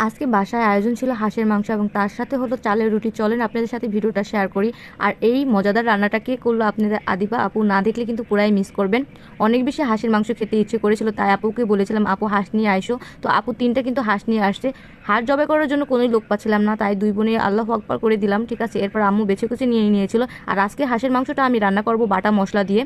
আজকে বাসায় আয়োজন ছিল হাঁসের মাংস এবং তার সাথে হলো চালের রুটি। চলেন আপনাদের সাথে ভিডিওটা শেয়ার করি। আর এই মজাদার রান্নাটা কে করলো আপনাদের আদিবা আপু না দেখলে কিন্তু পুরাই মিস করবেন। অনেক বেশি হাঁসের মাংস খেতে ইচ্ছে করেছিল, তাই আপুকে বলেছিলাম আপু হাঁস নিয়ে আইসো। তো আপু তিনটা কিন্তু হাঁস নিয়ে আসছে। হাঁস জবাই করার জন্য কোনোই লোক পাচ্ছিলাম না, তাই দুই বোনে আল্লাহু আকবার করে দিলাম। ঠিক আছে, এরপর আম্মু বেছে কুচে নিয়ে নিয়েছিল। আর আজকে হাঁসের মাংসটা আমি রান্না করব বাটা মশলা দিয়ে।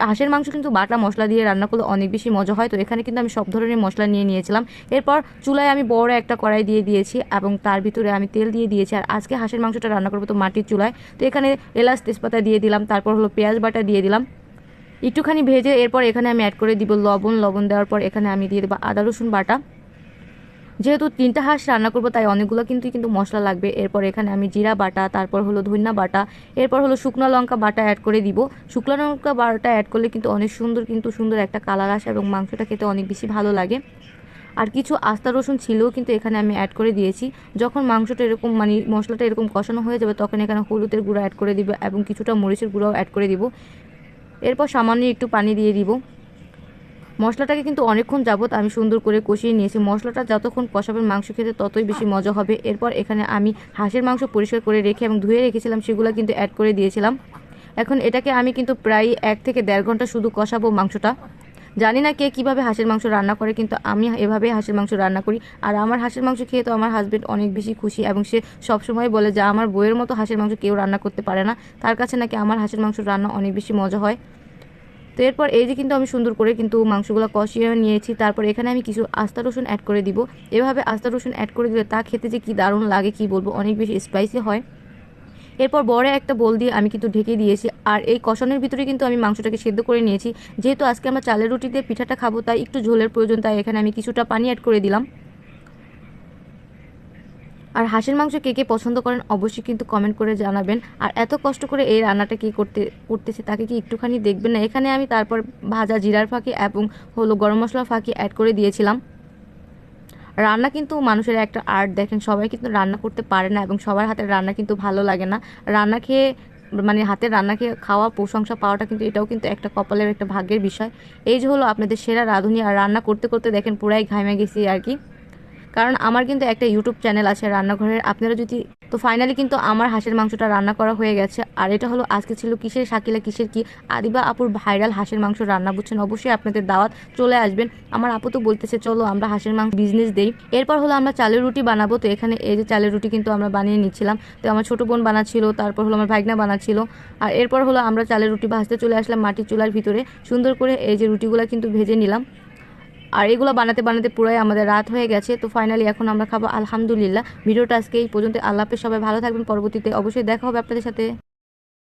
হাঁসের মাংস কিন্তু বাটা মশলা দিয়ে রান্না করলে অনেক বেশি মজা হয়। তো এখানে কিন্তু আমি সব ধরনের মশলা নিয়ে নিয়েছিলাম। এরপর চুলায় আমি বড় একটা কড়াই দিয়ে দিয়েছি এবং তার ভিতরে আমি তেল দিয়ে দিয়েছি। আর আজকে হাঁসের মাংসটা রান্না করবো তো মাটির চুলায়। তো এখানে এলাচ তেজপাতা দিয়ে দিলাম, তারপর হলো পেঁয়াজ বাটা দিয়ে দিলাম একটুখানি ভেজে। এরপর এখানে আমি অ্যাড করে দিব লবণ দেওয়ার পর এখানে আমি দিয়ে দেবো আদা রসুন বাটা। যেহেতু তিনটা হাঁস রান্না করবো তাই অনেকগুলো কিন্তু মশলা লাগবে। এরপর এখানে আমি জিরা বাটা, তারপর হলো ধনিয়া বাটা, এরপর হলো শুকনো লঙ্কা বাটা অ্যাড করে দিব। শুকনো লঙ্কা বাটা অ্যাড করলে কিন্তু অনেক সুন্দর একটা কালার আসে এবং মাংসটা খেতে অনেক বেশি ভালো লাগে। আর কিছু আস্তা রসুন ছিলও কিন্তু এখানে আমি অ্যাড করে দিয়েছি। যখন মাংসটা এরকম মশলাটা এরকম কষানো হয়ে যাবে তখন এখানে হলুদের গুঁড়ো অ্যাড করে দিব এবং কিছুটা মরিচের গুঁড়োও অ্যাড করে দিব। এরপর সামান্য একটু পানি দিয়ে দিব। মশলাটাকে কিন্তু অনেকক্ষণ যাবত আমি সুন্দর করে কষিয়ে নিয়েছি। মশলাটা যতক্ষণ কষাবেন মাংস খেতে ততই বেশি মজা হবে। এরপর এখানে আমি হাঁসের মাংস পরিষ্কার করে রেখে এবং ধুয়ে রেখেছিলাম সেগুলো কিন্তু অ্যাড করে দিয়েছিলাম। এখন এটাকে আমি কিন্তু প্রায় 1 থেকে 1.5 ঘন্টা শুধু কষাবো মাংসটা। জানি না কে কীভাবে হাঁসের মাংস রান্না করে, কিন্তু আমি এভাবেই হাঁসের মাংস রান্না করি। আর আমার হাঁসের মাংস খেয়ে তো আমার হাজবেন্ড অনেক বেশি খুশি এবং সে সবসময় বলে যে আমার বউয়ের মতো হাঁসের মাংস কেউ রান্না করতে পারে না। তার কাছে নাকি আমার হাঁসের মাংস রান্না অনেক বেশি মজা হয়। তো এরপর এই যে কিন্তু আমি সুন্দর করে কিন্তু মাংসগুলো কষিয়ে নিয়েছি। তারপর এখানে আমি কিছু আস্তা রসুন অ্যাড করে দিব। এভাবে আস্তা রসুন অ্যাড করে দিলে তা খেতে যে কি দারুণ লাগে কি বলবো, অনেক বেশি স্পাইসি হয়। এরপর বড় একটা বোল দিয়ে আমি কিন্তু ঢেকে দিয়েছি। আর এই কষানোর ভিতরে কিন্তু আমি মাংসটাকে সেদ্ধ করে নিয়েছি। যেহেতু আজকে আমরা চালের রুটি দিয়ে পিঠাটা খাবো তাই একটু ঝোলের প্রয়োজন, তাই এখানে আমি কিছুটা পানি অ্যাড করে দিলাম। আর হাঁসের মাংস কে কে পছন্দ করেন অবশ্যই কিন্তু কমেন্ট করে জানাবেন। আর এত কষ্ট করে এই রান্নাটা কি করতেছে তাকে কি একটুখানি দেখবেন না। এখানে আমি তারপর ভাজা জিরার ফাঁকি এবং হলো গরম মশলার ফাঁকি অ্যাড করে দিয়েছিলাম। রান্না কিন্তু মানুষের একটা আর্ট, দেখেন সবাই কিন্তু রান্না করতে পারে না এবং সবার হাতের রান্না কিন্তু ভালো লাগে না। রান্না খেয়ে হাতের রান্না খেয়ে খাওয়া প্রশংসা পাওয়াটা কিন্তু এটাও কিন্তু একটা কপালের একটা ভাগ্যের বিষয়। এই যে হলো আপনাদের সেরা রাঁধুনি। আর রান্না করতে করতে দেখেন পুরাই ঘামে গেছি আর কি, কারণ আমার কিন্তু একটা ইউটিউব চ্যানেল আছে রান্নাঘরের। আপনারা যদি তো ফাইনালি কিন্তু আমার হাঁসের মাংসটা রান্না করা হয়ে গেছে। আর এটা হলো আজকে ছিল কিসের শাকিলা কিসের কি আদিবা আপুর ভাইরাল হাঁসের মাংস রান্না, বুঝছেন। অবশ্যই আপনাদের দাওয়াত, চলে আসবেন। আমার আপু তো বলতেছে চলো আমরা হাঁসের মাংস বিজনেস দেই। এরপর হলো আমরা চালের রুটি বানাবো। তো এখানে এই যে চালের রুটি কিন্তু আমরা বানিয়ে নিচ্ছিলাম। তো আমার ছোটো বোন বানাচ্ছিল, তারপর হলো আমার ভাগনা বানাচ্ছিল। আর এরপর হলো আমরা চালের রুটি ভাজতে চলে আসলাম মাটির চুলার ভিতরে। সুন্দর করে এই যে রুটিগুলো কিন্তু ভেজে নিলাম। আর এগুলো বানাতে বানাতে পুরাই আমাদের রাত হয়ে গেছে। তো ফাইনালি এখন আমরা খাবো আলহামদুলিল্লাহ। ভিডিওটা আজকে এই পর্যন্ত। আল্লাহ হাফেজ, সবাই ভালো থাকবেন। পরবর্তীতে অবশ্যই দেখা হবে আপনাদের সাথে।